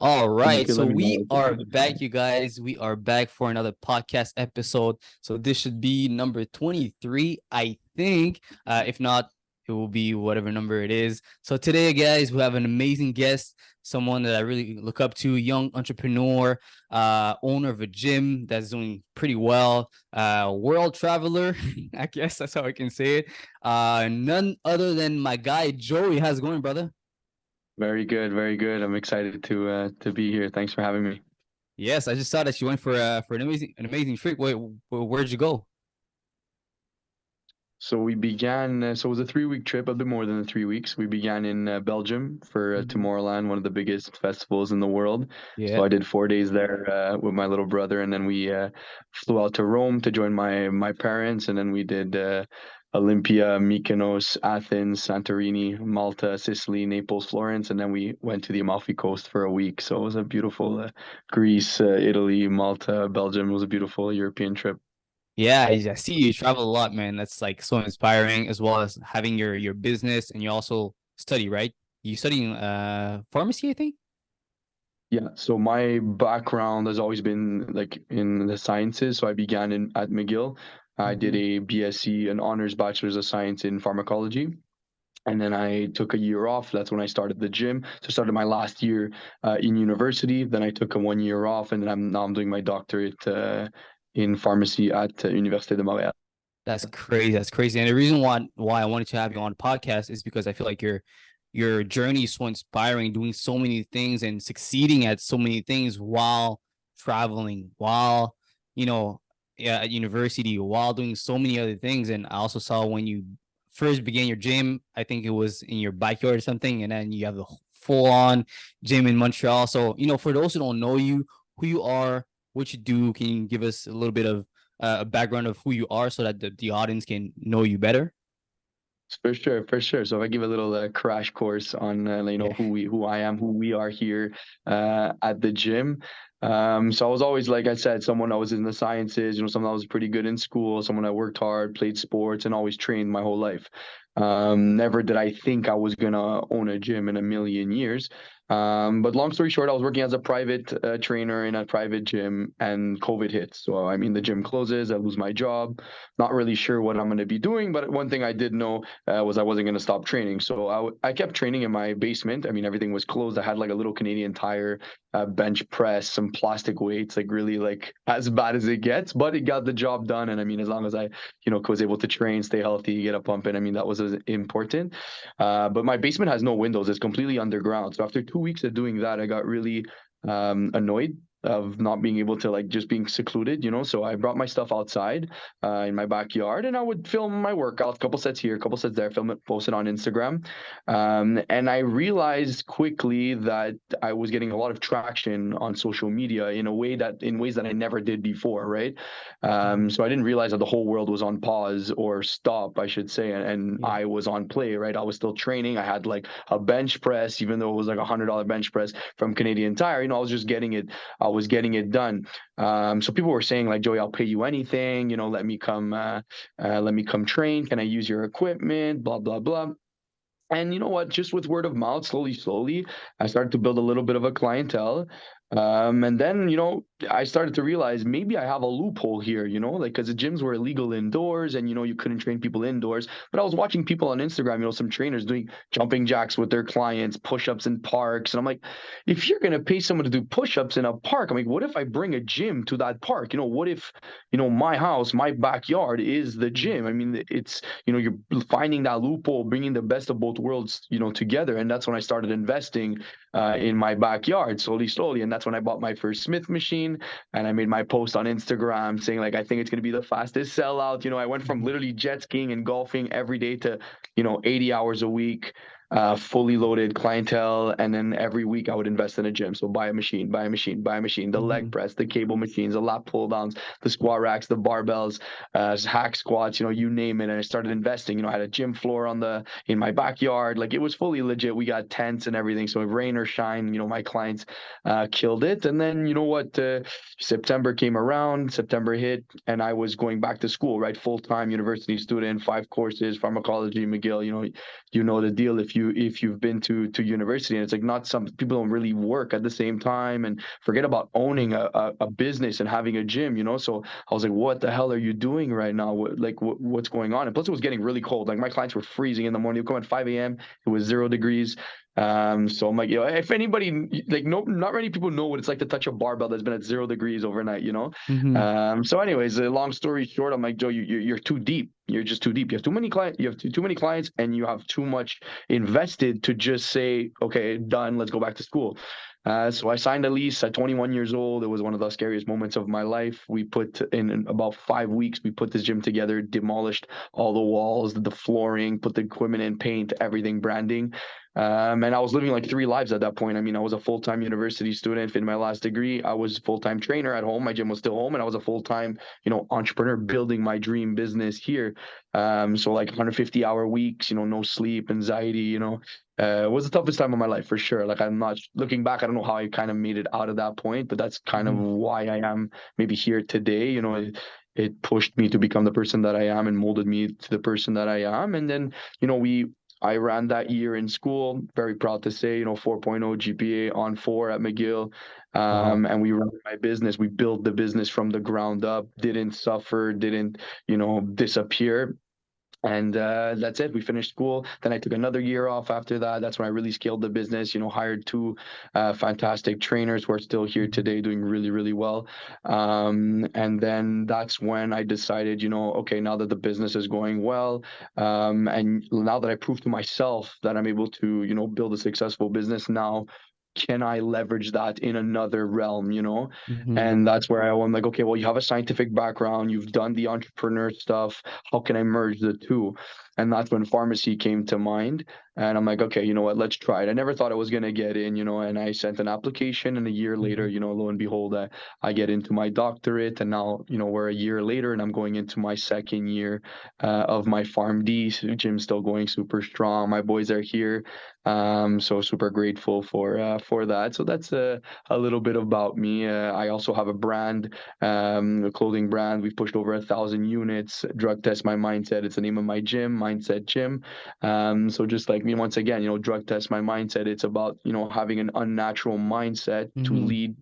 All And you right, can so let me know we what are you back, you guys. We are back for another podcast episode. So this should be number 23, I think. If not, it will be whatever number it is. So today, guys, we have an amazing guest, someone that I really look up to, young entrepreneur, owner of a gym that's doing pretty well, world traveler. I guess that's how I can say it. None other than my guy Joey. How's it going, brother? Very good, very good. I'm excited to be here. Thanks for having me. Yes, I just saw that you went for an amazing trip. Where'd you go? So we began. So it was a 3 week trip, a bit more than the 3 weeks. We began in Belgium for Mhm. Tomorrowland, one of the biggest festivals in the world. Yeah, So I did 4 days there with my little brother, and then we flew out to Rome to join my parents, and then we did Olympia, Mykonos, Athens, Santorini, Malta, Sicily, Naples, Florence, and then we went to the Amalfi Coast for a week. So it was a beautiful Greece, Italy, Malta, Belgium. It was a beautiful European trip. yeah. I see you travel a lot, man. That's like so inspiring, as well as having your business, and you also study, right? You studying pharmacy, I think. Yeah, so my background has always been like in the sciences. So I began in at McGill. I did Hmm. a BSc, an honors bachelor's of science in pharmacology. And then I took a year off. That's when I started the gym. So I started my last year in university. Then I took a 1 year off, and then I'm doing my doctorate in pharmacy at Université de Montréal. That's crazy. That's crazy. And the reason why I wanted to have you on the podcast is because I feel like your journey is so inspiring, doing so many things and succeeding at so many things while traveling, while you know, yeah, at university, while doing so many other things. And I also saw when you first began your gym, I think it was in your backyard or something, and then you have the full on gym in Montreal. So, for those who don't know you, who you are, what you do, can you give us a little bit of a background of who you are so that the audience can know you better? For sure, for sure. So if I give a little crash course on Yeah. who I am, who we are here at the gym. So I was always, like I said, someone that was in the sciences, someone that was pretty good in school, someone that worked hard, played sports, and always trained my whole life. Never did I think I was gonna own a gym in a million years. But long story short, I was working as a private trainer in a private gym, and COVID hit. So I mean, the gym closes, I lose my job. Not really sure what I'm going to be doing, but one thing I did know was I wasn't going to stop training. So I kept training in my basement. I mean, everything was closed. I had like a little Canadian Tire bench press, some plastic weights, like really like as bad as it gets, but it got the job done. And I mean, as long as I, was able to train, stay healthy, get a pump in, I mean, that was important. But my basement has no windows. It's completely underground. So after 2 weeks of doing that, I got really annoyed of not being able to, like, just being secluded, so I brought my stuff outside in my backyard, and I would film my workouts, a couple sets here, a couple sets there, film it, post it on Instagram. And I realized quickly that I was getting a lot of traction on social media in ways that I never did before, right? Mhm. So I didn't realize that the whole world was on pause, or stop, I should say, and Yeah. I was on play, right? I was still training. I had like a bench press, even though it was like $100 bench press from Canadian Tire. I was just getting it. I was getting it done. So people were saying like, Joey, I'll pay you anything. Let me come train. Can I use your equipment? Blah blah blah. And you know what? Just with word of mouth, slowly, slowly, I started to build a little bit of a clientele. And then, I started to realize maybe I have a loophole here, like, because the gyms were illegal indoors, and, you couldn't train people indoors. But I was watching people on Instagram, some trainers doing jumping jacks with their clients, push ups in parks. And I'm like, if you're going to pay someone to do push ups in a park, I'm like, what if I bring a gym to that park? What if, my house, my backyard is the Mhm. gym? I mean, you're finding that loophole, bringing the best of both worlds, together. And that's when I started investing in my backyard, slowly, slowly. And that's when I bought my first Smith machine, and I made my post on Instagram saying like, I think it's going to be the fastest sellout. I went from Mhm. literally jet skiing and golfing every day to, 80 hours a week. Fully loaded clientele, and then every week I would invest in a gym. So buy a machine, buy a machine, buy a machine, the leg Mhm. press, the cable machines, the lat pull downs, the squat racks, the barbells, hack squats, you name it. And I started investing. I had a gym floor in my backyard. Like, it was fully legit. We got tents and everything. So rain or shine, my clients killed it. And then, September came around, September hit, and I was going back to school, right? Full time university student, 5 courses, pharmacology, McGill. You know the deal. If if you've been to university, and it's like not some people don't really work at the same time, and forget about owning a business and having a gym, you know. So I was like, what the hell are you doing right now? What's going on? And plus, it was getting really cold. Like my clients were freezing in the morning. You come at 5 a.m. It was 0 degrees. So I'm like, if anybody, like, no, not many people know what it's like to touch a barbell that's been at 0 degrees overnight, you know? Mm-hmm. So anyways, long story short, I'm like, Joe, you're too deep. You're just too deep. You have too many clients. You have too many clients, and you have too much invested to just say, okay, done. Let's go back to school. So I signed a lease at 21 years old. It was one of the scariest moments of my life. We put in about 5 weeks, we put this gym together, demolished all the walls, the flooring, put the equipment in, paint, everything, branding. And I was living like three lives at that point. I mean, I was a full-time university student in my last degree. I was a full-time trainer at home. My gym was still home, and I was a full-time, entrepreneur building my dream business here. So like 150-hour weeks, no sleep, anxiety, it was the toughest time of my life for sure. Like I'm not looking back, I don't know how I kind of made it out of that point, but that's kind of Mm-hmm. why I am maybe here today. It pushed me to become the person that I am and molded me to the person that I am. And then, I ran that year in school. Very proud to say, 4.0 GPA on 4 at McGill. Wow. And we ran my business. We built the business from the ground up, didn't suffer, didn't, disappear. And that's it. We finished school. Then I took another year off after that. That's when I really scaled the business, hired two fantastic trainers who are still here Mm-hmm. today doing really, really well. And then that's when I decided, okay, now that the business is going well, and now that I proved to myself that I'm able to, build a successful business now, can I leverage that in another realm, Mm-hmm. And that's where I'm like, okay, well, you have a scientific background, you've done the entrepreneur stuff. How can I merge the two? And that's when pharmacy came to mind. And I'm like, okay, you know what? Let's try it. I never thought I was going to get in, and I sent an application, and a year later, Mm-hmm. lo and behold, I get into my doctorate. And now, we're a year later, and I'm going into my second year of my PharmD. So gym's still going super strong. My boys are here. So super grateful for that. So that's a little bit about me. I also have a brand, a clothing brand. We've pushed over 1,000 units. Drug Test My Mindset. It's the name of my gym, Mindset Gym. So just like me, once again, Drug Test My Mindset. It's about, having an unnatural mindset to Mm-hmm. lead,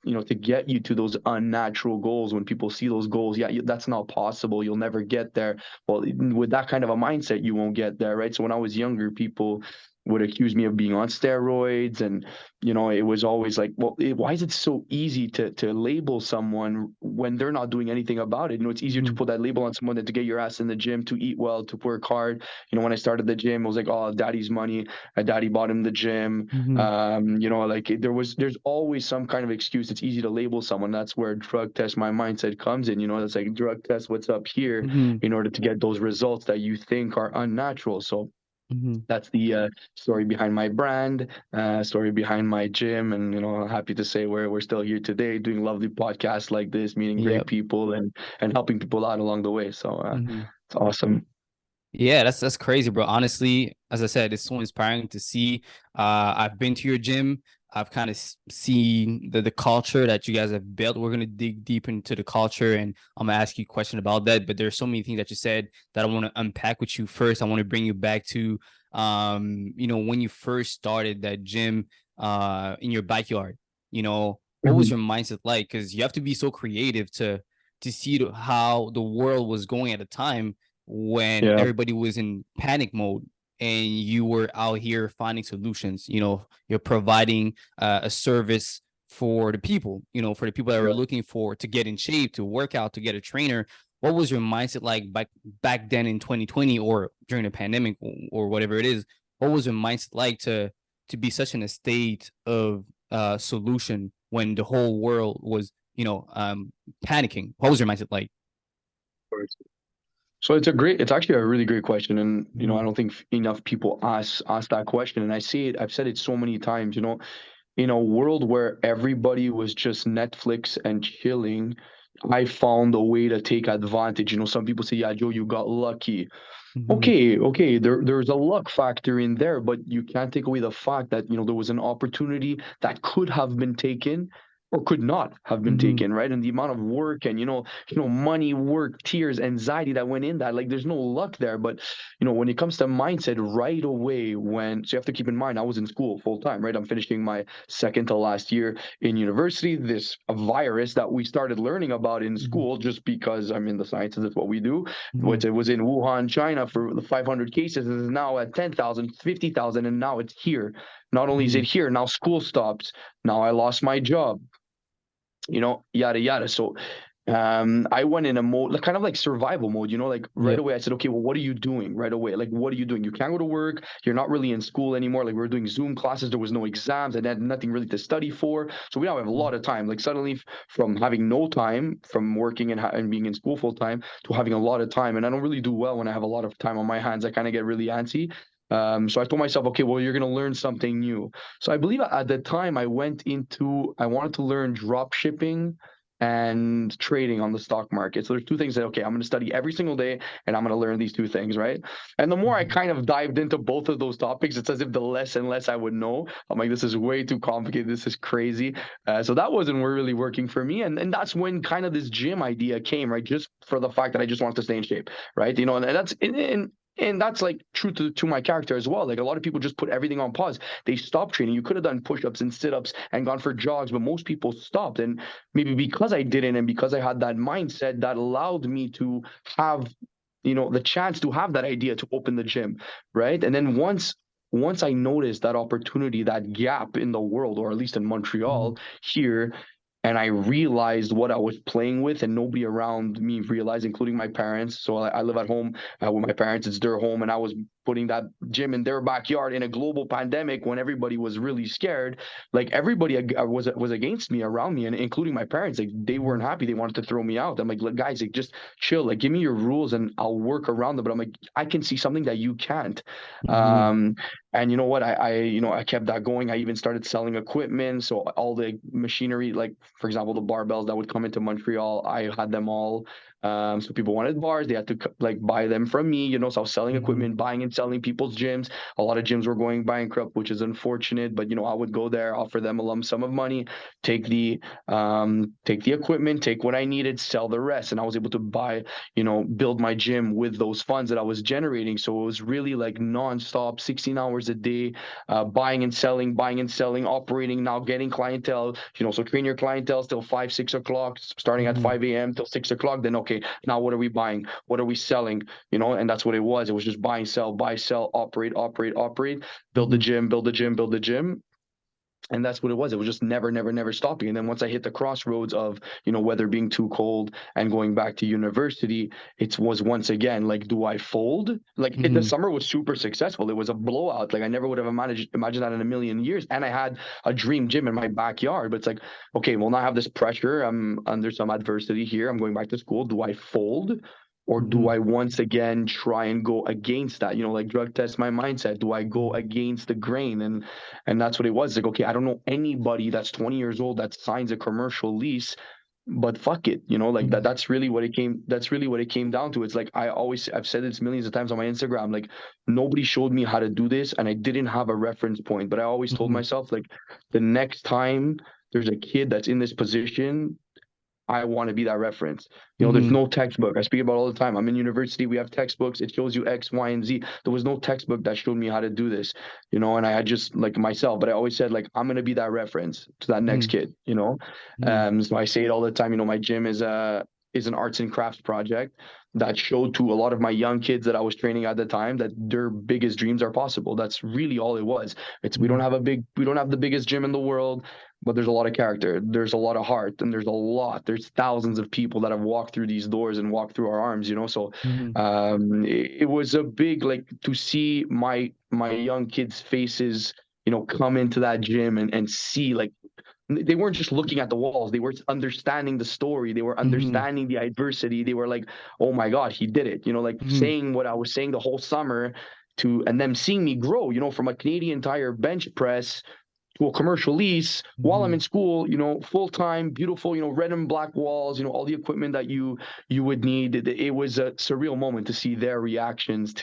to get you to those unnatural goals. When people see those goals, yeah, that's not possible. You'll never get there. Well, with that kind of a mindset, you won't get there, right? So when I was younger, people would accuse me of being on steroids, and it was always like, well, why is it so easy to label someone when they're not doing anything about it? It's easier to Mm-hmm. put that label on someone than to get your ass in the gym, to eat well, to work hard. When I started the gym, it was like, oh, daddy's money. Daddy bought him the gym. Mm-hmm. Like there's always some kind of excuse. It's easy to label someone. That's where Drug Test My Mindset comes in. That's like, drug test what's up here Mm-hmm. in order to get those results that you think are unnatural. So Mm-hmm. that's the story behind my brand, story behind my gym. And happy to say we're still here today, doing lovely podcasts like this, meeting great Yep. people, and helping people out along the way. So Mm-hmm. it's awesome. Yeah, that's crazy, bro. Honestly, as I said, it's so inspiring to see. I've been to your gym. I've kind of seen the culture that you guys have built. We're gonna dig deep into the culture, and I'm gonna ask you a question about that. But there's so many things that you said that I want to unpack with you. First, I want to bring you back to, when you first started that gym, in your backyard. What was Mhm. your mindset like? Because you have to be so creative to see how the world was going at the time when Yeah. everybody was in panic mode and you were out here finding solutions. You're providing a service for the people, for the people that Yeah. are looking for to get in shape, to work out, to get a trainer. What was your mindset like back then in 2020 or during the pandemic or whatever it is? What was your mindset like to be such in a state of solution when the whole world was panicking? What was your mindset like? So it's actually a really great question, and I Mm-hmm. don't think enough people ask that question. And I've said it so many times. In a world where everybody was just Netflix and chilling, I found a way to take advantage. Some people say, yeah, Joe, you got lucky. Mm-hmm. Okay, there's a luck factor in there, but you can't take away the fact that there was an opportunity that could have been taken, or could not have been Mm-hmm. taken, right? And the amount of work and money, work, tears, anxiety that went in that, like there's no luck there. But when it comes to mindset, right away, so you have to keep in mind, I was in school full time, right? I'm finishing my second to last year in university. This a virus that we started learning about in Mm-hmm. school just because I'm in the sciences, that's what we do. Mm-hmm. Which it was in Wuhan, China for the 500 cases, is now at 10,000, 50,000, and now it's here. Not only is Mm-hmm. it here, now school stops. Now I lost my job, yada yada. So I went in a mode, like, kind of like survival mode, like right Yep. away I said, okay, well, what are you doing right away? Like, what are you doing? You can't go to work. You're not really in school anymore. Like, we were doing Zoom classes. There was no exams and had nothing really to study for. So we now have a lot of time. Like, suddenly from having no time from working and being in school full time to having a lot of time. And I don't really do well when I have a lot of time on my hands. I kind of get really antsy. So I told myself, okay, well, you're going to learn something new. So I believe at the time I wanted to learn drop shipping and trading on the stock market. So there's two things that, okay, I'm going to study every single day and I'm going to learn these two things, right? And the more I Mm-hmm. kind of dived into both of those topics, it's as if the less and less I would know. I'm like, this is way too complicated. This is crazy. So that wasn't really working for me. And that's when kind of this gym idea came, right? Just for the fact that I just wanted to stay in shape, right? And that's like true to my character as well. Like, a lot of people just put everything on pause. They stopped training. You could have done push-ups and sit-ups and gone for jogs, but most people stopped. And maybe because I didn't, and because I had that mindset, that allowed me to have, the chance to have that idea to open the gym, right? And then once I noticed that opportunity, that gap in the world, or at least in Mm-hmm. Montreal here, and I realized what I was playing with, and nobody around me realized, including my parents. So I live at home with my parents; it's their home, and I was putting that gym in their backyard in a global pandemic when everybody was really scared. Like, everybody was against me around me, and including my parents. Like, they weren't happy; they wanted to throw me out. I'm like, look, guys, like, just chill. Like, give me your rules, and I'll work around them. But I'm like, I can see something that you can't. Mm-hmm. Um, and you know what? I kept that going. I even started selling equipment. So all the machinery, like, for example, the barbells that would come into Montreal, I had them all. So people wanted bars, they had to like buy them from me. So I was selling Mm-hmm. equipment, buying and selling people's gyms. A lot of gyms were going bankrupt, which is unfortunate. But I would go there, offer them a lump sum of money, take the equipment, take what I needed, sell the rest, and I was able to buy, build my gym with those funds that I was generating. So it was really like nonstop, 16 hours a day, buying and selling, operating, now getting clientele, so train your clientele till 5, 6 o'clock, starting at Mm-hmm. 5 a.m. till 6 o'clock. Then, okay, now what are we buying? What are we selling? And that's what it was. It was just buy, sell, operate, operate, operate, build the Mm-hmm. gym, build the gym, build the gym. And that's what it was. It was just never, never, never stopping. And then once I hit the crossroads of, weather being too cold and going back to university, it was once again like, do I fold? Like, the Mm-hmm. summer was super successful. It was a blowout. Like, I never would have imagined that in a million years. And I had a dream gym in my backyard. But it's like, okay, well, now I have this pressure. I'm under some adversity here. I'm going back to school. Do I fold? Or do Mm-hmm. I once again try and go against that? Like, drug test my mindset. Do I go against the grain? And that's what it was. Like, okay, I don't know anybody that's 20 years old that signs a commercial lease, but fuck it, like that. Mm-hmm. That's really what it came down to. It's like, I've said this millions of times on my Instagram. Like, nobody showed me how to do this, and I didn't have a reference point. But I always told Mm-hmm. myself, like, the next time there's a kid that's in this position, I want to be that reference. There's Mm-hmm. no textbook. I speak about it all the time. I'm in university. We have textbooks. It shows you X, Y, and Z. There was no textbook that showed me how to do this, and I had just like myself, but I always said, like, I'm going to be that reference to that next Mm-hmm. kid. Mm-hmm. So I say it all the time. My gym is an arts and crafts project that showed to a lot of my young kids that I was training at the time that their biggest dreams are possible. That's really all it was. We don't have the biggest gym in the world, but there's a lot of character, there's a lot of heart, and there's thousands of people that have walked through these doors and walked through our arms. So Mm-hmm. it was a big, like, to see my young kids' faces, come into that gym and see, like, they weren't just looking at the walls, they were understanding the story, they were Mm-hmm. understanding the adversity, they were like, oh my god, he did it, like Mm-hmm. saying what I was saying the whole summer, and them seeing me grow, from a Canadian Tire bench press to a commercial lease while I'm Mm-hmm. in school, full time, beautiful, red and black walls, all the equipment that you would need. It was a surreal moment to see their reactions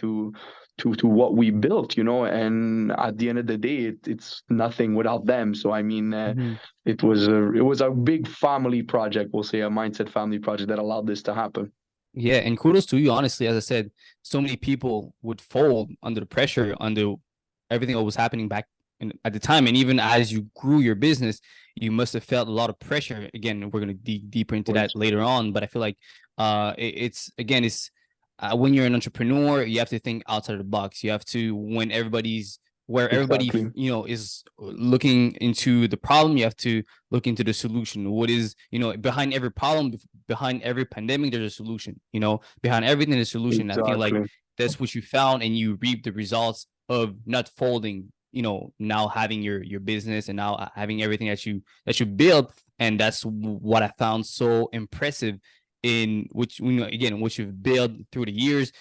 to what we built, and at the end of the day, it's nothing without them. So I mean, Mhm. it was a big family project, we'll say, a mindset family project that allowed this to happen. Yeah, and kudos to you, honestly. As I said, so many people would fold under the pressure, under everything that was happening back at the time. And even as you grew your business, you must have felt a lot of pressure. Again, we're going to dig deeper Of into that course. later on. But I feel like it's when you're an entrepreneur, you have to think outside of the box. You have to, when everybody's where everybody, Exactly. is looking into the problem, you have to look into the solution. What is, behind every problem, behind every pandemic, there's a solution. Behind everything, there's a solution. I feel like Exactly. that's what you found, and you reap the results of not folding. Now having your business, and now having everything that you build, and that's what I found so impressive in which, again, what you've built through the years,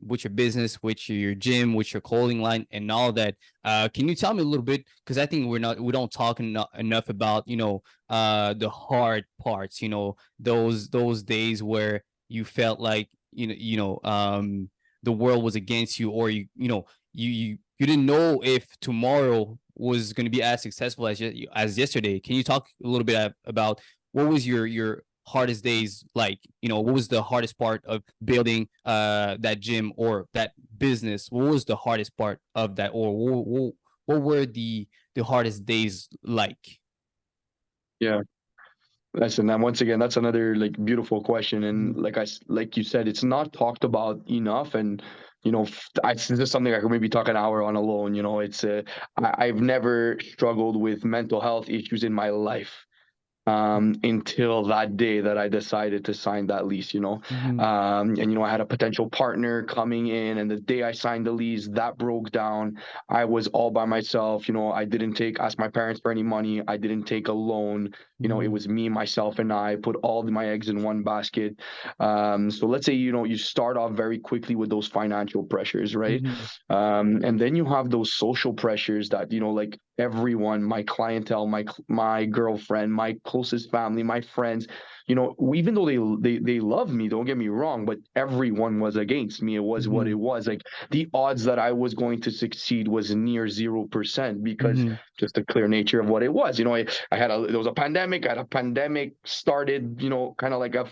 with your business, with your gym, with your clothing line, and all that. Can you tell me a little bit? Because I think we don't talk enough about the hard parts. Those days where you felt like the world was against you, or you didn't know if tomorrow was going to be as successful as yesterday. Can you talk a little bit about what was your hardest days like? What was the hardest part of building that gym or that business? What was the hardest part of that, or what were the hardest days like? Yeah. Listen, and once again, that's another like beautiful question, and Mhm. like you said, it's not talked about enough, and this is something I could maybe talk an hour on alone. It's I've never struggled with mental health issues in my life, until that day that I decided to sign that lease, Mhm. and I had a potential partner coming in, and the day I signed the lease, that broke down. I was all by myself. I didn't ask my parents for any money. I didn't take a loan. It Mhm. was me, myself, and I put all my eggs in one basket. So let's say, you start off very quickly with those financial pressures, right? Mhm. And then you have those social pressures that, like everyone, my clientele, my girlfriend, my closest family, my friends, even though they love me, don't get me wrong, but everyone was against me. It was what it Mhm. was. Like the odds that I was going to succeed was near 0%, because Mhm. just the clear nature of what it was. There was a pandemic. I had a pandemic started, kind of like a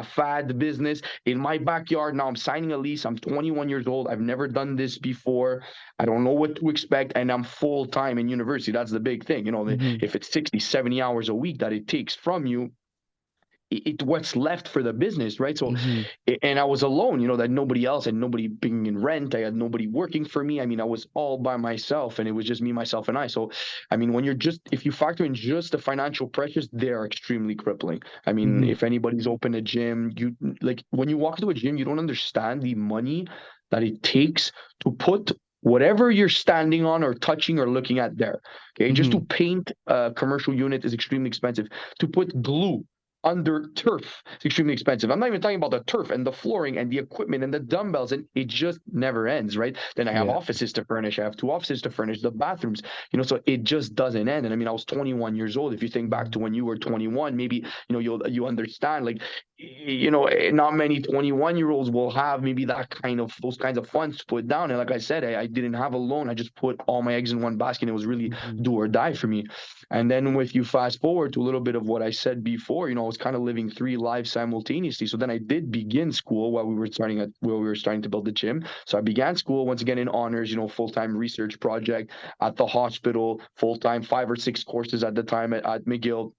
fad business in my backyard. Now I'm signing a lease. I'm 21 years old. I've never done this before. I don't know what to expect. And I'm full time in university. That's the big thing. Mhm. If it's 60, 70 hours a week that it takes from you, what's left for the business, right? So, Mhm. and I was alone, that nobody else had, nobody bringing in rent. I had nobody working for me. I mean, I was all by myself, and it was just me, myself, and I. So, I mean, if you factor in just the financial pressures, they are extremely crippling. I mean, Mhm. if anybody's opened a gym, like when you walk into a gym, you don't understand the money that it takes to put whatever you're standing on or touching or looking at there. Okay. Just to Mhm. paint a commercial unit is extremely expensive. To put glue under turf, it's extremely expensive. I'm not even talking about the turf and the flooring and the equipment and the dumbbells, and it just never ends, right? Then I have Yeah. offices to furnish. I have two offices to furnish, the bathrooms, so it just doesn't end. And I mean, I was 21 years old. If you think back to Mhm. when you were 21, maybe you understand, like, not many 21-year-olds will have maybe those kinds of funds to put down. And like I said, I didn't have a loan. I just put all my eggs in one basket. And it was really Mhm. do or die for me. And then if you fast forward to a little bit of what I said before, I was kind of living three lives simultaneously. So then I did begin school while we were starting to build the gym. So I began school once again in honors, full-time research project at the hospital, full-time 5 or 6 courses at the time at McGill.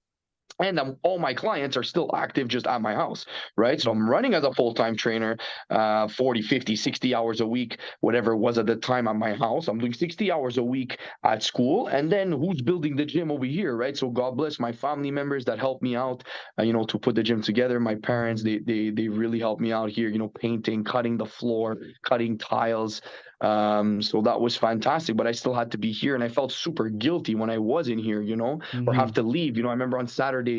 And all my clients are still active just at my house, right? So Mhm. I'm running as a full-time trainer, 40, 50, 60 hours a week, whatever it was at the time at my house. I'm doing 60 hours a week at school. And then who's building the gym over here, right? So God bless my family members that helped me out, to put the gym together. My parents, Mhm. they really helped me out here, painting, cutting the floor, cutting tiles. So that was fantastic, but I still had to be here, and I felt super guilty when I wasn't here, or have Mhm. to leave. I remember on Saturdays,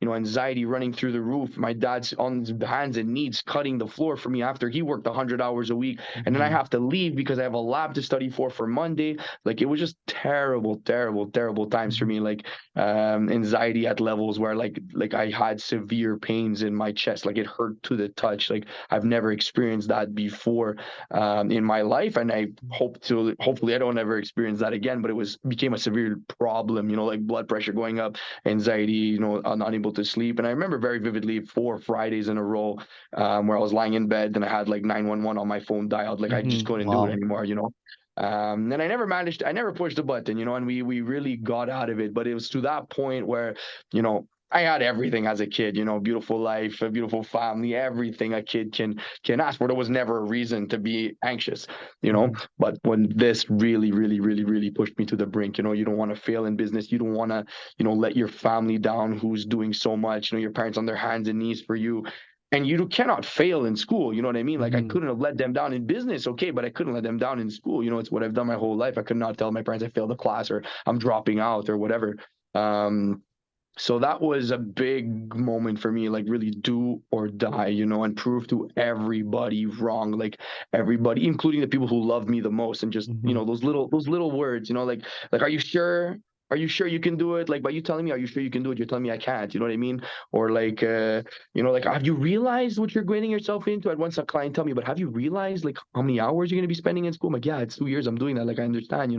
anxiety running through the roof. My dad's on his hands and knees cutting the floor for me after he worked 100 hours a week, and then I Mhm. have to leave because I have a lab to study for Monday. Like, it was just terrible, terrible, terrible times for Mhm. me. Like, anxiety at levels where like I had severe pains in my chest, like it hurt to the touch. Like I've never experienced that before, in my life. And and I hopefully I don't ever experience that again, but became a severe problem, like blood pressure going up, anxiety, unable to sleep. And I remember very vividly 4 Fridays in a row, where I was lying in bed and I had like 911 on my phone dialed. Like I just couldn't do it Wow. anymore. And I never pushed the button, and we really got out of it. But it was to that point where, I had everything as a kid, beautiful life, a beautiful family, everything a kid can ask for. There was never a reason to be anxious, you know. Mhm. But when this really, really, really, really pushed me to the brink, you don't want to fail in business. You don't want to, let your family down who's doing so much, your parents on their hands and knees for you. And you cannot fail in school. You know what I mean? Like I Mhm. couldn't have let them down in business, okay, but I couldn't let them down in school. It's what I've done my whole life. I could not tell my parents I failed a class or I'm dropping out or whatever. Um, so that was a big moment for me, like really do or die, and prove to everybody wrong, like everybody, including the people who love me the most, and just Mhm. those little words, like are you sure? Are you sure you can do it? Like by you telling me, are you sure you can do it? You're telling me I can't. You know what I mean? Or like, like have you realized what you're getting yourself into? At once a client tell me, but have you realized like how many hours you're gonna be spending in school? I'm like, yeah, it's 2 years. I'm doing that. Like I understand.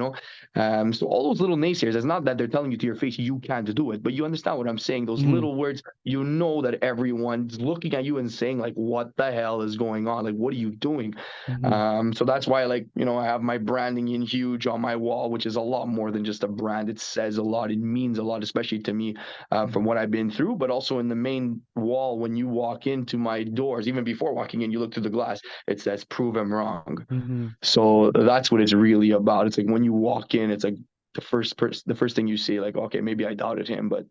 So all those little naysayers, it's not that they're telling you to your face you can't do it, but you understand what I'm saying. Those Mhm. little words, that everyone's looking at you and saying like, "What the hell is going on? Like, what are you doing?" Mhm. So that's why, like, I have my branding in huge on my wall, which is a lot more than just a brand. It says a lot. It means a lot, especially to me, from Mhm. what I've been through. But also in the main wall, when you walk into my doors, even before walking in, you look through the glass. It says, "Prove him wrong." Mhm. So that's what it's really about. It's like when you walk in, it's like the first thing you see, like, okay, maybe I doubted him, but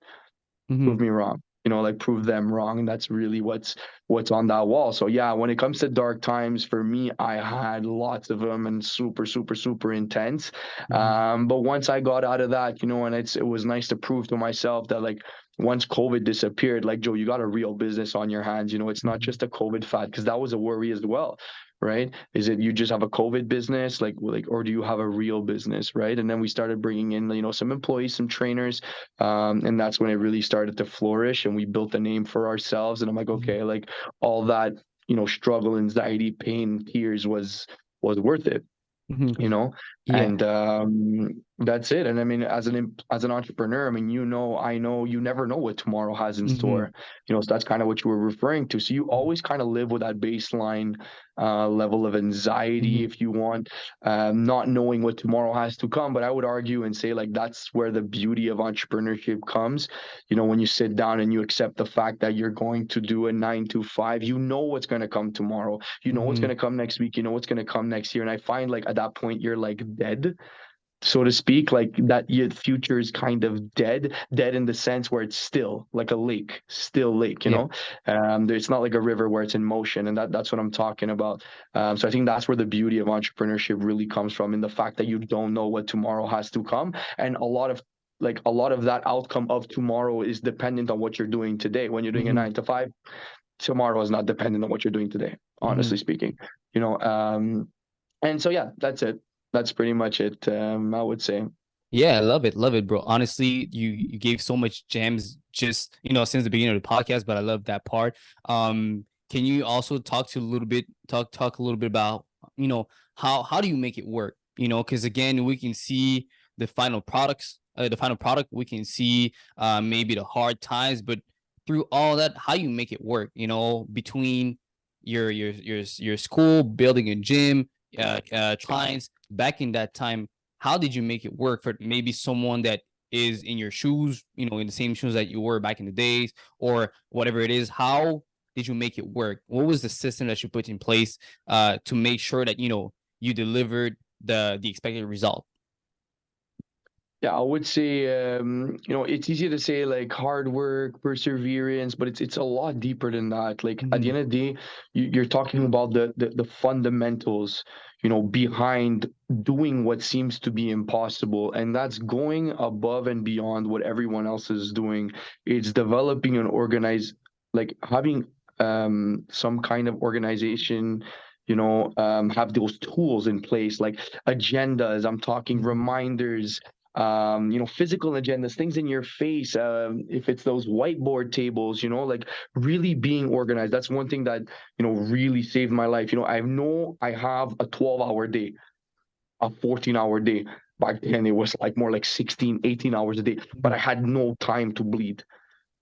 prove Mhm. me wrong. Like prove them wrong. And that's really what's on that wall. So yeah, when it comes to dark times, for me, I had lots of them and super, super, super intense. Mhm. But once I got out of that, and it was nice to prove to myself that like once COVID disappeared, like Joe, you got a real business on your hands. It's not Mhm. just a COVID fad, because that was a worry as well, right? Is it you just have a COVID business, like, or do you have a real business, right? And then we started bringing in, some employees, some trainers, and that's when it really started to flourish, and we built a name for ourselves. And I'm like, Mhm. okay, like all that, struggle, anxiety, pain, tears was worth it, Mhm. you know Yeah. and that's it. And I mean, as an entrepreneur, I mean, I know you never know what tomorrow has in Mhm. store. So that's kind of what you were referring to. So you Mhm. always kind of live with that baseline level of anxiety, Mhm. if you want, not knowing what tomorrow has to come. But I would argue and say, like, that's where the beauty of entrepreneurship comes. When you sit down and you accept the fact that you're going to do a 9 to 5, what's going to come tomorrow, what's going Mhm. to come next week, what's going to come next year. And I find, like, at that point you're like dead, so to speak, like that your future is kind of dead in the sense where it's still like a lake, still lake, Yeah. it's not like a river where it's in motion. And that's what I'm talking about. So I think that's where the beauty of entrepreneurship really comes from, in the fact that you don't know what tomorrow has to come. And a lot of that outcome of tomorrow is dependent on what you're doing today. When you're doing a Mhm. 9 to 5, tomorrow is not dependent on what you're doing today, Mhm. honestly speaking. you know and so yeah, that's it. That's pretty much it, I would say. Yeah, I love it, bro. Honestly, you gave so much gems just since the beginning of the podcast, but I love that part. Can you also talk a little bit about how do you make it work? Because again, we can see the final product. We can see maybe the hard times, but through all that, how you make it work? Between your school, building a gym, clients back in that time, how did you make it work for maybe someone that is in your shoes, in the same shoes that you were back in the days, or whatever it is? How did you make it work? What was the system that you put in place to make sure that you delivered the expected result? Yeah, I would say, it's easy to say like hard work, perseverance, but it's a lot deeper than that. Like at the Mm-hmm. end of the day, you're talking about the fundamentals, behind doing what seems to be impossible, and that's going above and beyond what everyone else is doing. It's developing an organized, like having some kind of organization, have those tools in place, like agendas. I'm talking Mm-hmm. reminders, physical agendas, things in your face. If it's those whiteboard tables, like really being organized. That's one thing that, really saved my life. I know I have a 12-hour day. a 14-hour day. Back then it was like more like 16, 18 hours a day, but I had no time to bleed.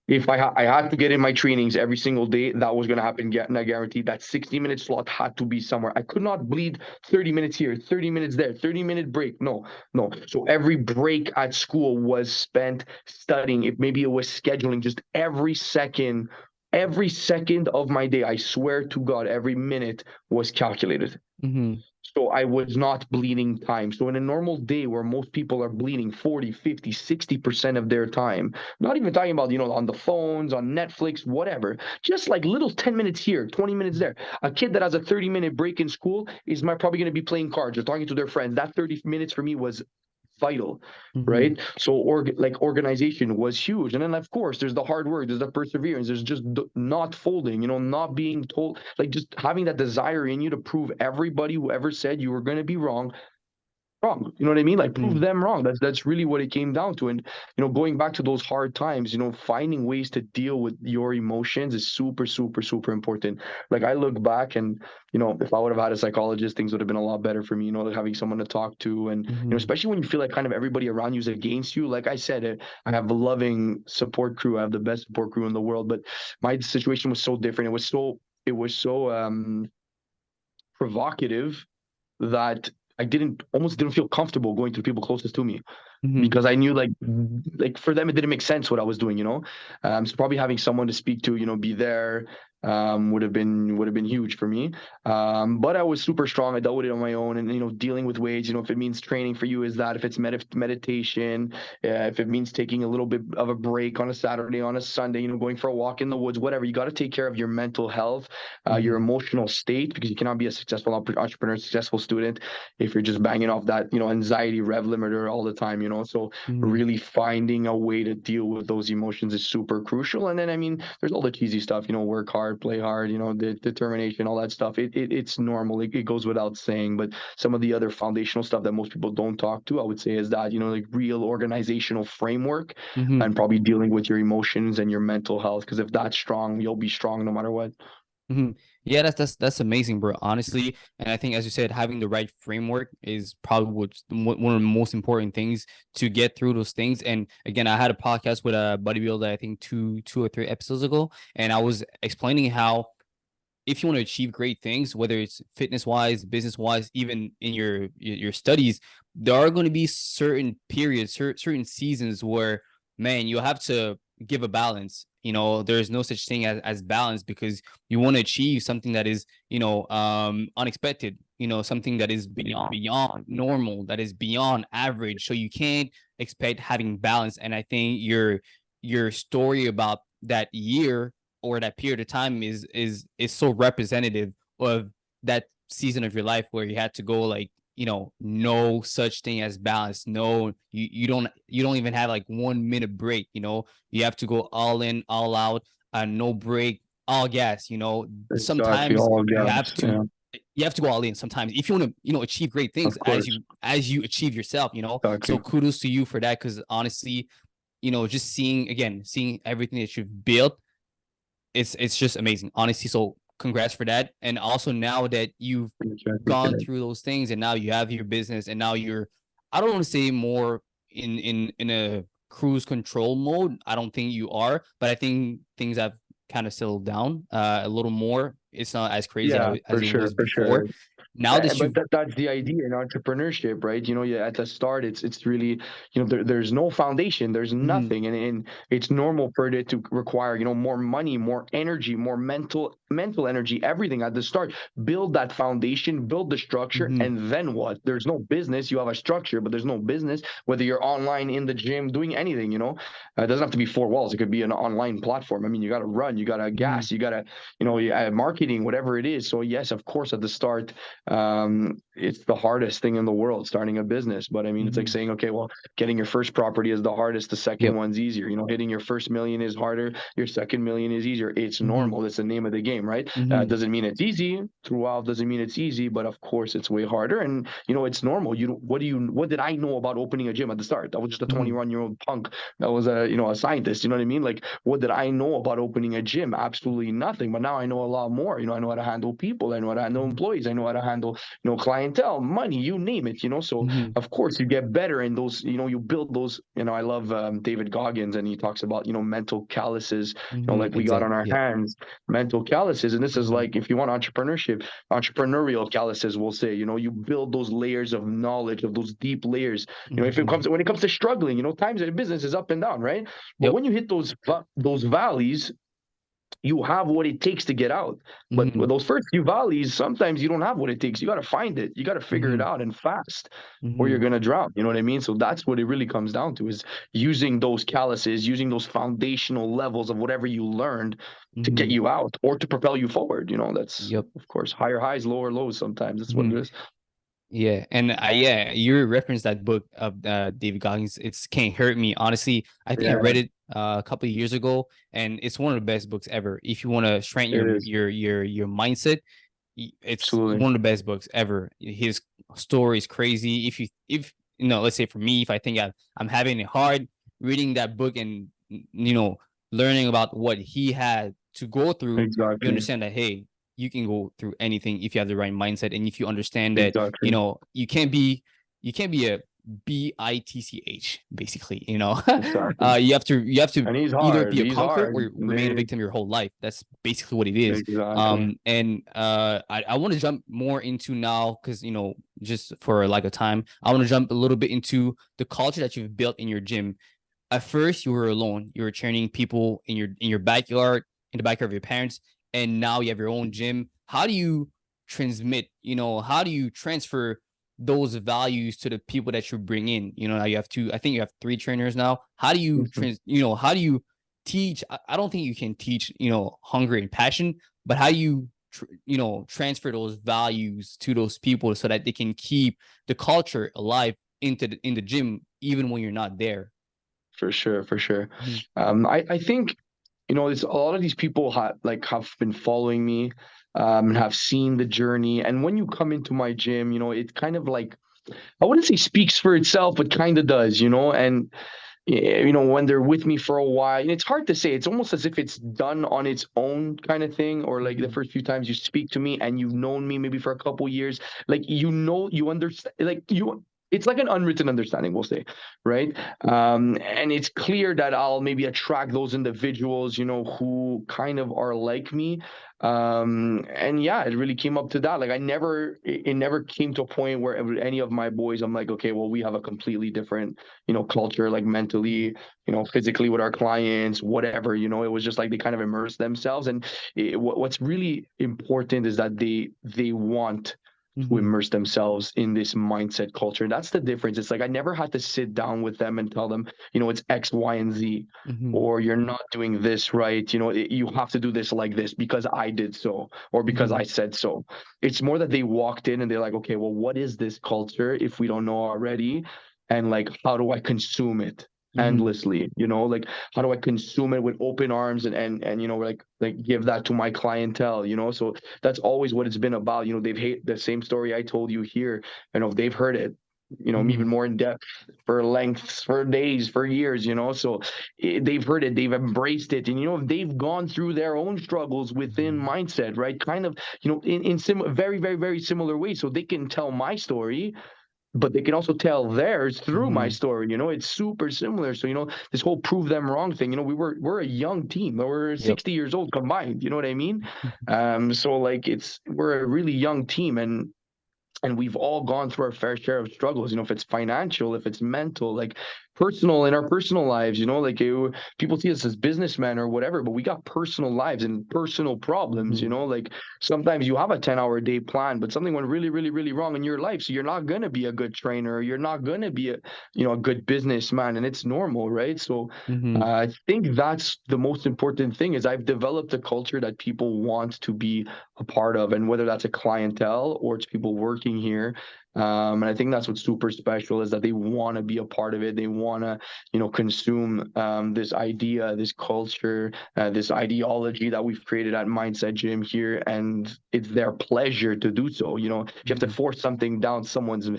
If I had to get in my trainings every single day, that was going to happen. And I guaranteed that 60-minute slot had to be somewhere. I could not bleed 30 minutes here, 30 minutes there, 30-minute break. No, no. So every break at school was spent studying. If maybe it was scheduling, just every second of my day, I swear to God, every minute was calculated. Mm-hmm. So I was not bleeding time. So in a normal day where most people are bleeding 40, 50, 60% of their time, not even talking about, on the phones, on Netflix, whatever, just like little 10 minutes here, 20 minutes there. A kid that has a 30-minute break in school is probably going to be playing cards or talking to their friends. That 30 minutes for me was vital, Mm-hmm. right? So organization was huge. And then of course there's the hard work, there's the perseverance, there's just not folding, not being told, like just having that desire in you to prove everybody who ever said you were going to be wrong. You know what I mean? Like prove them wrong. That's really what it came down to. And going back to those hard times, finding ways to deal with your emotions is super, super, super important. Like I look back and if I would have had a psychologist, things would have been a lot better for me. Like having someone to talk to, and Mm-hmm. especially when you feel like kind of everybody around you is against you. Like I said, I have a loving support crew. I have the best support crew in the world. But my situation was so different. It was so provocative that I almost didn't feel comfortable going to the people closest to me Mm-hmm. because I knew like for them it didn't make sense what I was doing. So probably having someone to speak to, be there, would have been huge for me. But I was super strong. I dealt with it on my own, and dealing with weights. If it means training for you is that, if it's meditation, if it means taking a little bit of a break on a Saturday, on a Sunday, going for a walk in the woods, whatever. You got to take care of your mental health, your Mm-hmm. emotional state, because you cannot be a successful entrepreneur, successful student if you're just banging off that anxiety rev limiter all the time. So Mm-hmm. really finding a way to deal with those emotions is super crucial. And then I mean, there's all the cheesy stuff, work hard, play hard, the determination, all that stuff. It's normal. It goes without saying. But some of the other foundational stuff that most people don't talk to, I would say, is that like real organizational framework, Mm-hmm. and probably dealing with your emotions and your mental health. Because if that's strong, you'll be strong no matter what. Mm-hmm. Yeah, that's amazing, bro. Honestly, and I think, as you said, having the right framework is probably one of the most important things to get through those things. And again, I had a podcast with a bodybuilder, I think two or three episodes ago, and I was explaining how, if you want to achieve great things, whether it's fitness wise, business wise, even in your studies, there are going to be certain periods, certain seasons where, man, you have to give a balance. There's no such thing as balance, because you want to achieve something that is, unexpected, something that is beyond normal, that is beyond average. So you can't expect having balance. And I think your story about that year or that period of time is so representative of that season of your life where you had to go, like, no such thing as balance. No, you don't even have like 1 minute break. You have to go all in, all out, no break, all gas. Exactly. Sometimes All you have gaps. Yeah, to go all in sometimes if you want to achieve great things, of course. as you achieve yourself. So Exactly. kudos to you for that, because honestly, just seeing everything that you've built, it's just amazing, honestly. So congrats for that. And also, now that you've Thank you. I appreciate gone it. through those things, and now you have your business, and now you're, I don't want to say more in a cruise control mode. I don't think you are, but I think things have kind of settled down a little more. It's not as crazy Yeah, as for it sure, was for sure. before. Now that But you've that's the idea in entrepreneurship, right? Yeah, at the start, it's really, there's no foundation, there's Mhm, nothing, and it's normal for it to require, more money, more energy, more mental energy, everything at the start. Build that foundation, build the structure, mhm, and then what? There's no business. You have a structure, but there's no business. Whether you're online, in the gym, doing anything, it doesn't have to be four walls. It could be an online platform. I mean, you got to run, you got to mhm, gas, you got to, marketing, whatever it is. So yes, of course, at the start, it's the hardest thing in the world, starting a business. But I mean, it's like mhm. saying, okay, well, getting your first property is the hardest, the second Yep. one's easier. Hitting your first million is harder, your second million is easier. It's Mhm. normal. It's the name of the game. same, right? Mm-hmm. Doesn't mean it's easy. Throughout doesn't mean it's easy, but of course it's way harder. And it's normal. What did I know about opening a gym at the start? I was just a Mm-hmm. 21-year-old punk that was a scientist. You know what I mean? Like, what did I know about opening a gym? Absolutely nothing. But now I know a lot more. I know how to handle people. I know how to handle employees. I know how to handle clientele, money, you name it. So Mm-hmm. of course you get better in those. You build those. I love David Goggins, and he talks about mental calluses. Mm-hmm. Like we got on Exactly. our Yep. hands, mental calluses, and this is Mm-hmm. like if you want entrepreneurial calluses, we'll say. You build those layers of knowledge, of those deep layers. If it Mm-hmm. comes when it comes to struggling, times in business is up and down, right? But Yep. when you hit those valleys, you have what it takes to get out. But Mm-hmm. with those first few valleys, sometimes you don't have what it takes. You got to find it. You got to figure it Mm-hmm. out and fast, or you're Mm-hmm. gonna drown. You know what I mean? So that's what it really comes down to: is using those calluses, using those foundational levels of whatever you learned to get Mm-hmm. you out or to propel you forward. That's Yep. of course higher highs, lower lows. Sometimes that's what Mm-hmm. it is. Yeah, and yeah, you referenced that book of David Goggins. It's Can't Hurt Me. Honestly, I think I Yeah, read it a couple of years ago, and it's one of the best books ever. If you want to strengthen it is your mindset, it's absolutely one of the best books ever. His story is crazy. If let's say for me, if I think I'm having it hard reading that book and learning about what he had to go through, you exactly, understand that hey, you can go through anything if you have the right mindset and if you understand that exactly, you can't be a bitch basically. exactly. You have to And he's either hard. be a He's conqueror hard. or remain a victim your whole life. That's basically what it is. Exactly. And I want to jump more into now because just for like a time, I want to jump a little bit into the culture that you've built in your gym. At first, you were alone. You were training people in your backyard, in the backyard of your parents, and now you have your own gym. How do you transmit? How do you transfer those values to the people that you bring in? Now you have two. I think you have three trainers now. How do you Mhm. How do you teach? I don't think you can teach. Hunger and passion, but how do you transfer those values to those people so that they can keep the culture alive in the gym even when you're not there. For sure, for sure. Mhm. I think it's a lot of these people have been following me, and have seen the journey. And when you come into my gym, it kind of like, I wouldn't say speaks for itself, but kind of does. And when they're with me for a while, and it's hard to say. It's almost as if it's done on its own kind of thing, or like the Mhm. first few times you speak to me and you've known me maybe for a couple years, like you understand, like you. It's like an unwritten understanding, we'll say, right? And it's clear that I'll maybe attract those individuals, who kind of are like me. And yeah, it really came up to that. Like it never came to a point where any of my boys, I'm like, okay, well, we have a completely different culture, like Mhm. mentally, physically with our clients, whatever. It was just like they kind of immerse themselves. And what's really important is that they want to Mhm. immerse themselves in this mindset culture. And that's the difference. It's like I never had to sit down with them and tell them, it's X, Y, and Z, Mhm. or you're not doing this right. You have to do this like this because I did so, or because I Mhm. said so. It's more that they walked in and they're like, okay, well, what is this culture if we don't know already? And like, how do I consume it Mhm. endlessly? Like, how do I consume it with open arms and like give that to my clientele? So that's always what it's been about. They've hate the same story I told you here. They've heard it, even Mhm. more in depth, for lengths, for days, for years. So they've heard it, they've embraced it, and they've gone through their own struggles within Mhm. mindset, right? Kind of, in very, very, very similar ways, so they can tell my story, but they can also tell theirs through my Mhm. story. It's super similar. So this whole prove them wrong thing. We're a young team. We're Yep. 60 years old combined. You know what I mean? Mhm. So like we're a really young team, and we've all gone through our fair share of struggles, if it's financial, if it's mental, like personal, in our personal lives, like people see us as businessmen or whatever, but we got personal lives and personal problems. Mhm. Like sometimes you have a 10-hour day plan, but something went really, really, really wrong in your life, so you're not going to be a good trainer, you're not going to be a good businessman, and it's normal, right? So Mhm. I think that's the most important thing, is I've developed a culture that people want to be a part of, and whether that's a clientele or it's people working here, And I think that's what's super special, is that they want to be a part of it. They want to, consume this idea, this culture, this ideology that we've created at Mindset Gym here, and it's their pleasure to do so. If you have to force something down someone's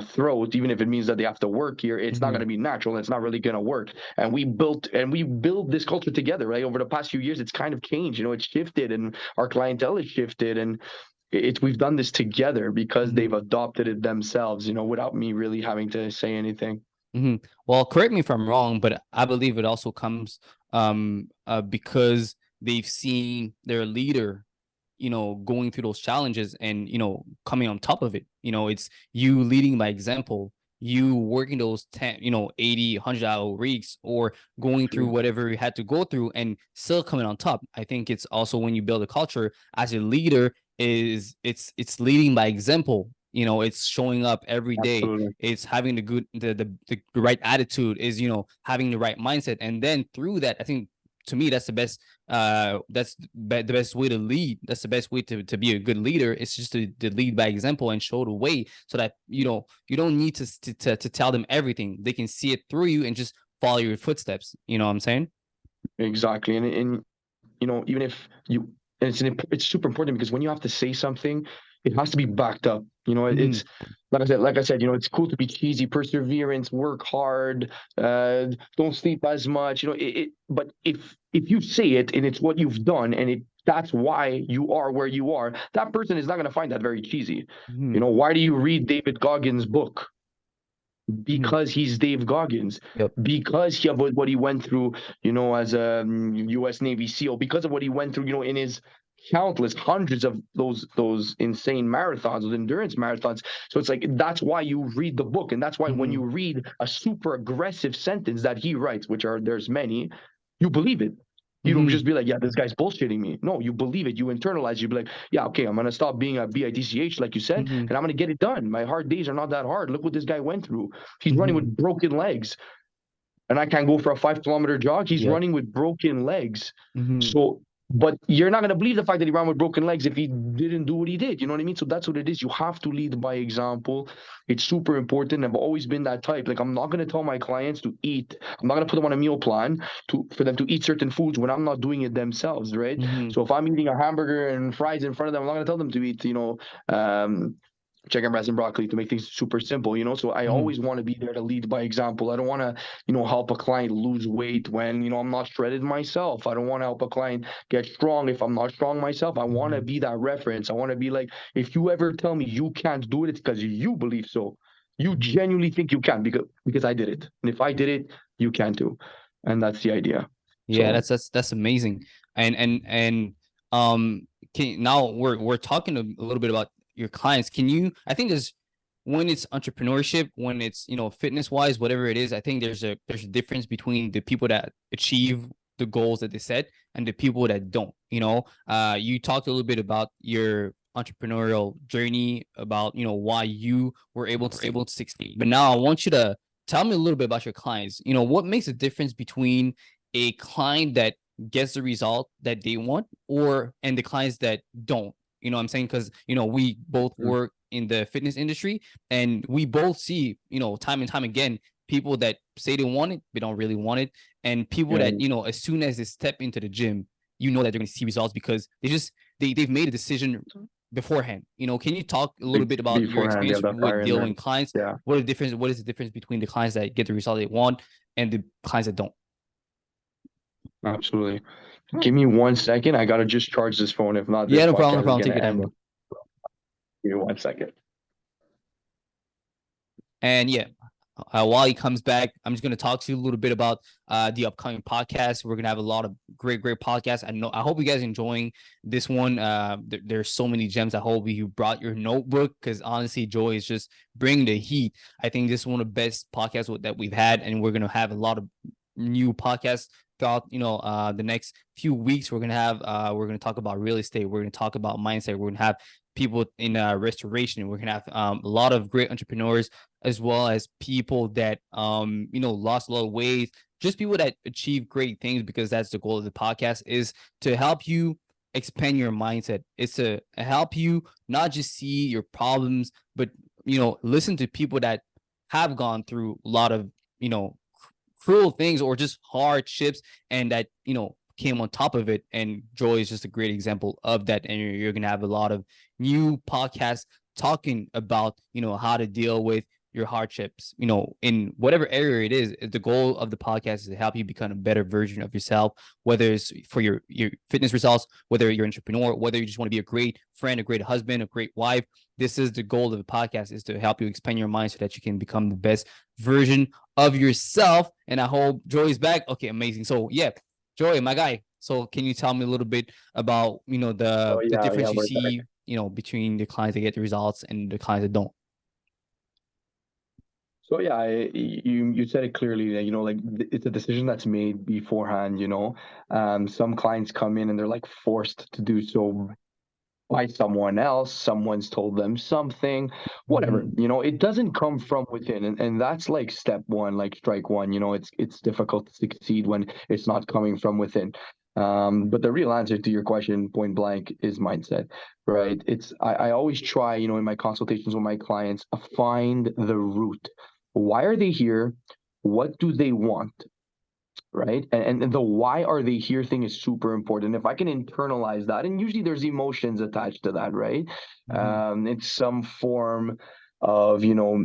throat, even if it means that they have to work here, it's not going to be natural. It's not really going to work. And we build this culture together, right? Over the past few years, it's kind of changed. It's shifted, and our clientele has shifted, and we've done this together because they've adopted it themselves, without me really having to say anything. Well, correct me if I'm wrong, but I believe it also comes because they've seen their leader, going through those challenges and, coming on top of it. It's you leading by example, you working those 10, 80, 100-hour weeks, or going through whatever you had to go through and still coming on top. I think it's also when you build a culture as a leader, it's leading by example. It's showing up every day. Absolutely. It's having the right attitude, is, having the right mindset. And then through that, I think, to me, that's the best the best way to lead. That's the best way to be a good leader. It's just to lead by example and show the way, so that you don't need to tell them everything. They can see it through you and just follow your footsteps. You know what I'm saying? Exactly. And even if you, and it's super important, because when you have to say something, it has to be backed up. It's like I said, it's cool to be cheesy, perseverance, work hard, don't sleep as much, but if you say it and it's what you've done, and that's why you are where you are, that person is not going to find that very cheesy. Why do you read David Goggins' book? Because he's Dave Goggins, Yep. because of what he went through, as a U.S. Navy SEAL, because of what he went through, in his countless hundreds of those insane marathons, those endurance marathons. So it's like, that's why you read the book, and that's why when you read a super aggressive sentence that he writes, there's many, you believe it. You don't just be like, yeah, this guy's bullshitting me. No, you believe it. You internalize. You be like, yeah, okay, I'm going to stop being a bitch, like you said, and I'm going to get it done. My hard days are not that hard. Look what this guy went through. He's running with broken legs, and I can't go for a 5-kilometer jog. He's running with broken legs. So, but you're not going to believe the fact that he ran with broken legs if he didn't do what he did. You know what I mean? So that's what it is. You have to lead by example. It's super important. I've always been that type. Like, I'm not going to tell my clients to eat. I'm not going to put them on a meal plan for them to eat certain foods when I'm not doing it themselves, right? So if I'm eating a hamburger and fries in front of them, I'm not going to tell them to eat, chicken breast and broccoli, to make things super simple, So I always want to be there to lead by example. I don't want to, help a client lose weight when, I'm not shredded myself. I don't want to help a client get strong if I'm not strong myself. I want to be that reference. I want to be like, if you ever tell me you can't do it, it's because you believe so. You genuinely think you can, because I did it. And if I did it, you can too. And that's the idea. Yeah, So, that's amazing. And now we're talking a little bit about your clients. I think when it's entrepreneurship, when it's, fitness wise, whatever it is, I think there's a difference between the people that achieve the goals that they set and the people that don't. You talked a little bit about your entrepreneurial journey, about, why you were able to succeed. But now I want you to tell me a little bit about your clients. What makes a difference between a client that gets the result that they want, and the clients that don't. You know what I'm saying? Because, we both work in the fitness industry, and we both see, time and time again, people that say they want it, but don't really want it. And people that, as soon as they step into the gym, that they're going to see results because they've made a decision beforehand. Can you talk a little bit about your experience with dealing with clients? Yeah. What is the difference between the clients that get the result they want and the clients that don't? Absolutely. Give me 1 second. I gotta just charge this phone. If not, Yeah, this no podcast problem. is Take gonna your time, end. bro. Give me 1 second. And yeah, while he comes back, I'm just going to talk to you a little bit about the upcoming podcast. We're going to have a lot of great podcasts. I hope you guys are enjoying this one. There's so many gems. I hope you brought your notebook, because honestly, Joey is just bringing the heat. I think this is one of the best podcasts that we've had, and we're going to have a lot of new podcasts throughout the next few weeks. We're going to talk about real estate. We're going to talk about mindset. We're going to have people in restoration. We're going to have a lot of great entrepreneurs, as well as people that lost a lot of weight, just people that achieve great things, because that's the goal of the podcast, is to help you expand your mindset. It's to help you not just see your problems, but listen to people that have gone through a lot of cruel things or just hardships, and that came on top of it. And Joy is just a great example of that. And you're gonna have a lot of new podcasts talking about how to deal with your hardships, in whatever area it is. The goal of the podcast is to help you become a better version of yourself, whether it's for your fitness results, whether you're an entrepreneur, whether you just want to be a great friend, a great husband, a great wife. This is the goal of the podcast, is to help you expand your mind so that you can become the best version of yourself. And I hope Joey's back. Okay, amazing. So yeah, Joey, my guy. So can you tell me a little bit about Oh the yeah, difference you we're back. see between the clients that get the results and the clients that don't? So yeah, you said it clearly that like it's a decision that's made beforehand. Some clients come in and they're like forced to do so by someone else. Someone's told them something, whatever. Mm-hmm. It doesn't come from within, and that's like step one, like strike one. It's difficult to succeed when it's not coming from within. But the real answer to your question, point blank, is mindset, right? I always try, in my consultations with my clients, find the root. Why are they here? What do they want? Right, and the why are they here thing is super important. If I can internalize that, and usually there's emotions attached to that, right? Mm-hmm. It's some form of a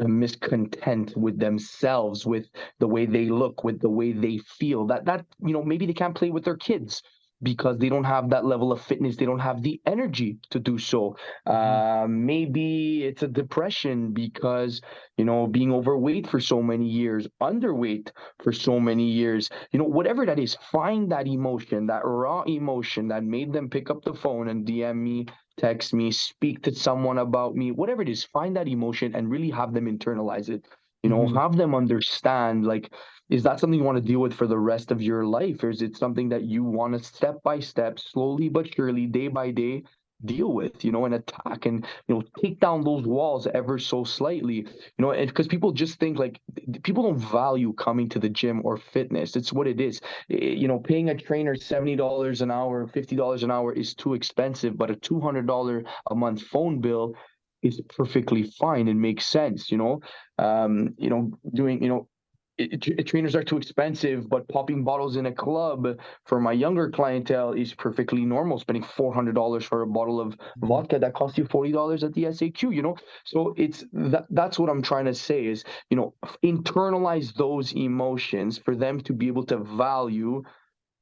miscontent with themselves, with the way they look, with the way they feel, that maybe they can't play with their kids because they don't have that level of fitness, they don't have the energy to do so. Mm-hmm. Maybe it's a depression because being overweight for so many years, underweight for so many years, whatever that is. Find that emotion, that raw emotion that made them pick up the phone and DM me, text me, speak to someone about me, whatever it is. Find that emotion and really have them internalize it. Mm-hmm. Have them understand, like, is that something you want to deal with for the rest of your life, or is it something that you want to step by step, slowly but surely, day by day, deal with, and attack, and take down those walls ever so slightly, and because people just think like people don't value coming to the gym or fitness. It's what it is. Paying a trainer $70 an hour, $50 an hour is too expensive, but a $200 a month phone bill is perfectly fine and makes sense. Doing trainers are too expensive, but popping bottles in a club for my younger clientele is perfectly normal. Spending $400 for a bottle of Mm-hmm. vodka that costs you $40 at the SAQ. So that's what I'm trying to say is internalize those emotions for them to be able to value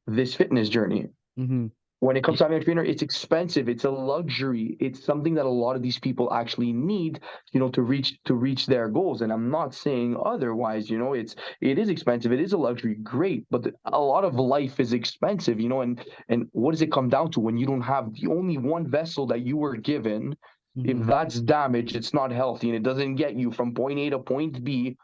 this fitness journey. Mm-hmm. When it comes Yeah. to having a trainer, it's expensive. It's a luxury. It's something that a lot of these people actually need, to reach their goals. And I'm not saying otherwise. It is expensive. It is a luxury. Great, but a lot of life is expensive. And what does it come down to when you don't have the only one vessel that you were given? If Mm-hmm. that's damaged, it's not healthy, and it doesn't get you from point A to point B.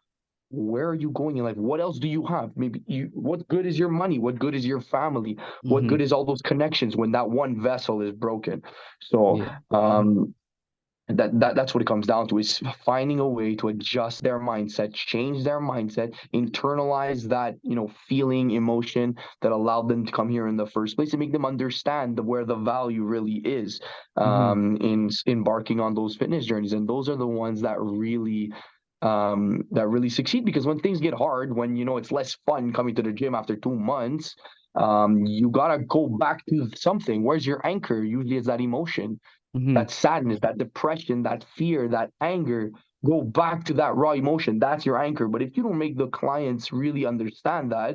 Where are you going in life? What else do you have? Maybe what good is your money? What good is your family? What Mm-hmm. good is all those connections when that one vessel is broken? So Yeah. Mm-hmm. that's what it comes down to, is finding a way to adjust their mindset, change their mindset, internalize that, feeling, emotion that allowed them to come here in the first place, and make them understand where the value really is, Mm-hmm. in embarking on those fitness journeys. And those are the ones that really succeed, because when things get hard, when it's less fun coming to the gym after 2 months, you gotta go back to something. Where's your anchor? Usually it's that emotion, Mm-hmm. that sadness, that depression, that fear, that anger. Go back to that raw emotion. That's your anchor. But if you don't make the clients really understand that,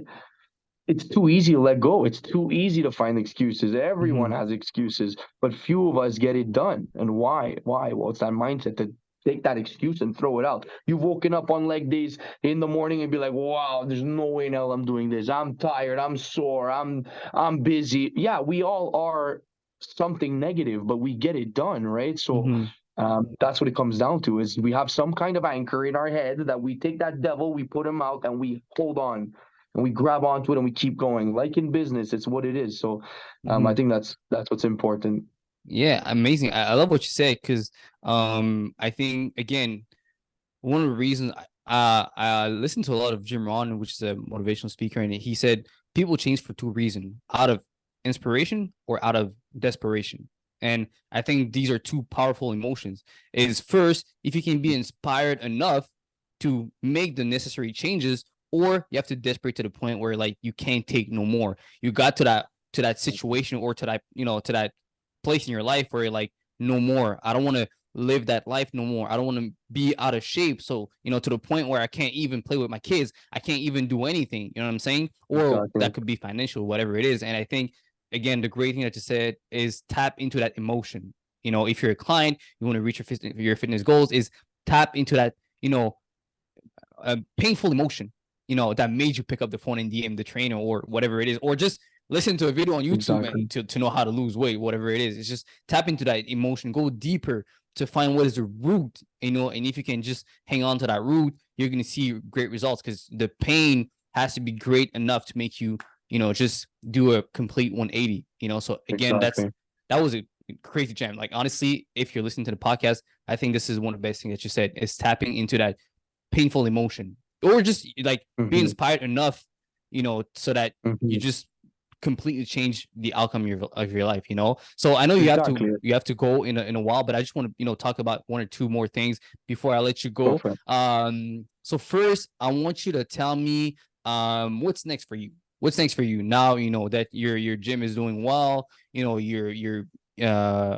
it's too easy to let go. It's too easy to find excuses. Mm-hmm. Everyone has excuses, but few of us get it done. And why? Why? Well, it's that mindset to take that excuse and throw it out. You've woken up on leg days in the morning and be like, "Wow, there's no way in hell I'm doing this. I'm tired. I'm sore. I'm busy." Yeah, we all are something negative, but we get it done, right? So Mm-hmm. that's what it comes down to, is we have some kind of anchor in our head that we take that devil, we put him out, and we hold on, and we grab onto it, and we keep going. Like in business, it's what it is. So I Mm-hmm. think that's what's important. Yeah, amazing. I love what you said, because I think, again, one of the reasons I listened to a lot of Jim Rohn, which is a motivational speaker, and he said people change for two reasons: out of inspiration or out of desperation. And I think these are two powerful emotions. Is first, if you can be inspired enough to make the necessary changes, or you have to desperate to the point where like you can't take no more. You got to that situation or to that, to that place in your life where you're like, no more. I don't want to live that life no more. I don't want to be out of shape. So, to the point where I can't even play with my kids. I can't even do anything. You know what I'm saying? Or Exactly. that could be financial, whatever it is. And I think, again, the great thing that you said is tap into that emotion. If you're a client, you want to reach your fitness goals, is tap into that, a painful emotion, that made you pick up the phone and DM the trainer or whatever it is, or just listen to a video on YouTube Exactly. and to know how to lose weight, whatever it is. It's just tap into that emotion, go deeper to find what is the root, and if you can just hang on to that root, you're going to see great results because the pain has to be great enough to make you, just do a complete 180, so again, Exactly. that was a crazy jam. Like, honestly, if you're listening to the podcast, I think this is one of the best things that you said is tapping into that painful emotion or just like be Hmm. inspired enough, so that you Hmm. just completely change the outcome of your life. So I know Exactly. you have to go in a while, but I just want to, talk about one or two more things before I let you Go go. for it. So first I want you to tell me what's next for you. What's next for you now, that your gym is doing well, your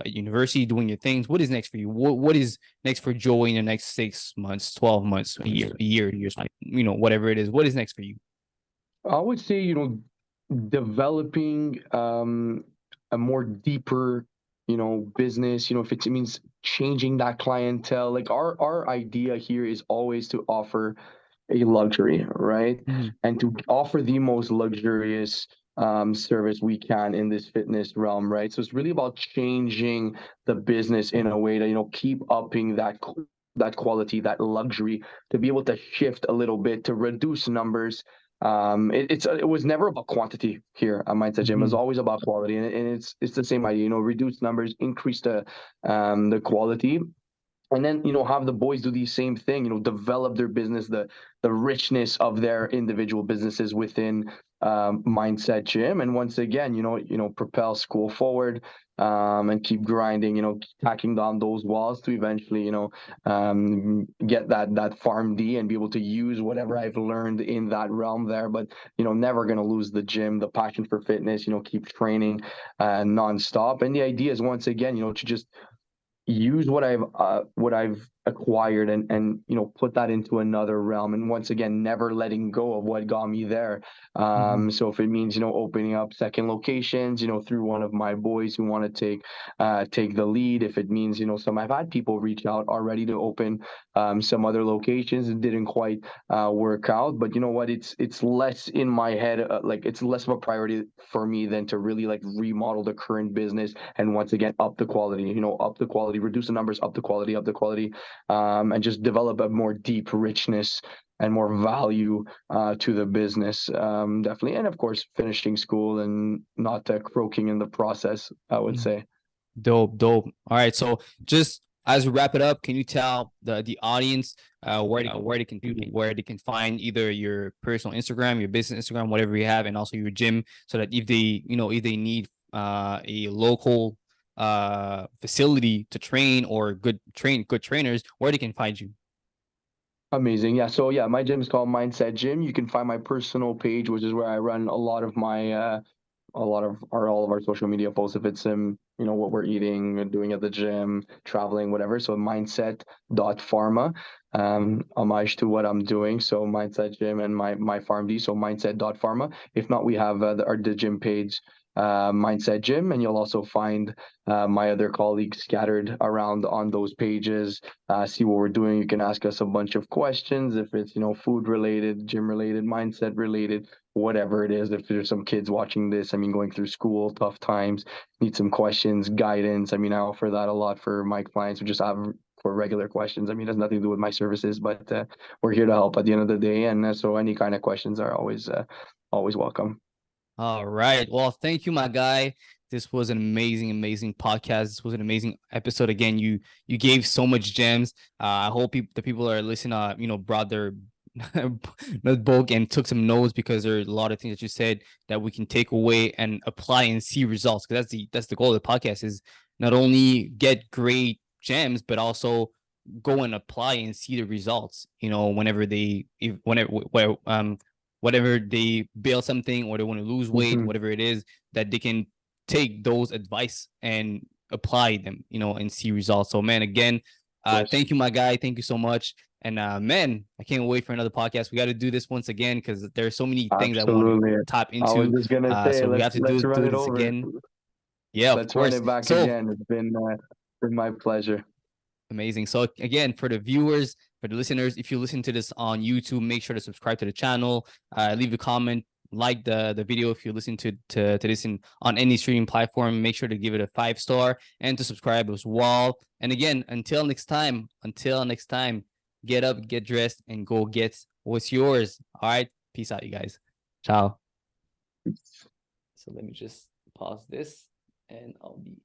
university doing your things. What is next for you? What is next for Joey in the next 6 months, 12 months, a years, whatever it is. What is next for you? I would say, developing a more deeper, business, if it means changing that clientele. Like our idea here is always to offer a luxury, right? Mhm. And to offer the most luxurious service we can in this fitness realm, right? So it's really about changing the business in a way that, keep upping that quality, that luxury, to be able to shift a little bit, to reduce numbers. It was never about quantity here at Mindset Gym. It was Mhm. always about quality, and it's the same idea. Reduce numbers, increase the quality, and then have the boys do the same thing, develop their business, the richness of their individual businesses within Mindset Gym, and once again, propel school forward, and keep grinding, tacking down those walls to eventually, get that farm D and be able to use whatever I've learned in that realm there. But never gonna lose the gym, the passion for fitness, keep training nonstop. And the idea is, once again, to just use what I've acquired, and put that into another realm, and once again never letting go of what got me there. Mhm. So if it means opening up second locations, through one of my boys who want to take the lead, if it means some, I've had people reach out already to open some other locations. It didn't quite work out, but you know what, it's less in my head, like it's less of a priority for me than to really like remodel the current business, and once again up the quality, up the quality, reduce the numbers, up the quality, and just develop a more deep richness and more value to the business, definitely. And of course, finishing school and not croaking in the process, I would Mhm. say. Dope, dope. All right, so just as we wrap it up, can you tell the audience where they can find either your personal Instagram, your business Instagram, whatever you have, and also your gym, so that if they need a local facility to train or good trainers, where they can find you. Amazing. Yeah. So yeah, my gym is called Mindset Gym. You can find my personal page, which is where I run a lot of my a lot of our all of our social media posts, if it's what we're eating and doing at the gym, traveling, whatever. So mindset.pharma, homage to what I'm doing. So Mindset Gym and my farm D, so mindset.pharma. If not, we have the gym page, Mindset Gym, and you'll also find my other colleagues scattered around on those pages. See what we're doing. You can ask us a bunch of questions, if it's food related, gym related, mindset related, whatever it is. If there's some kids watching this, I mean, going through school, tough times, need some questions, guidance. I mean, I offer that a lot for my clients who just have for regular questions. I mean, it has nothing to do with my services, but we're here to help at the end of the day. And so any kind of questions are always welcome. All right. Well, thank you, my guy. This was an amazing, amazing podcast. This was an amazing episode. Again, you gave so much gems. I hope the people that are listening, brought their not book and took some notes, because there are a lot of things that you said that we can take away and apply and see results. Because that's the goal of the podcast, is not only get great gems, but also go and apply and see the results. Whenever whatever they build something, or they want to lose weight, Mhm. whatever it is, that they can take those advice and apply them, and see results. So, man, again, Of course. thank you, my guy. Thank you so much. And man, I can't wait for another podcast. We got to do this once again, because there's so many things I want to Absolutely. tap I was into. just gonna say, So we have to do let's run do it this over. again. Yeah, of Let's run course. it back So again. It's been my pleasure. amazing. So again, for the viewers, for the listeners, if you listen to this on YouTube, make sure to subscribe to the channel. Leave a comment, like the video. If you listen to this on any streaming platform, make sure to give it a 5-star and to subscribe as well. And again, until next time, get up, get dressed, and go get what's yours. All right. Peace out, you guys. Ciao. So let me just pause this, and I'll be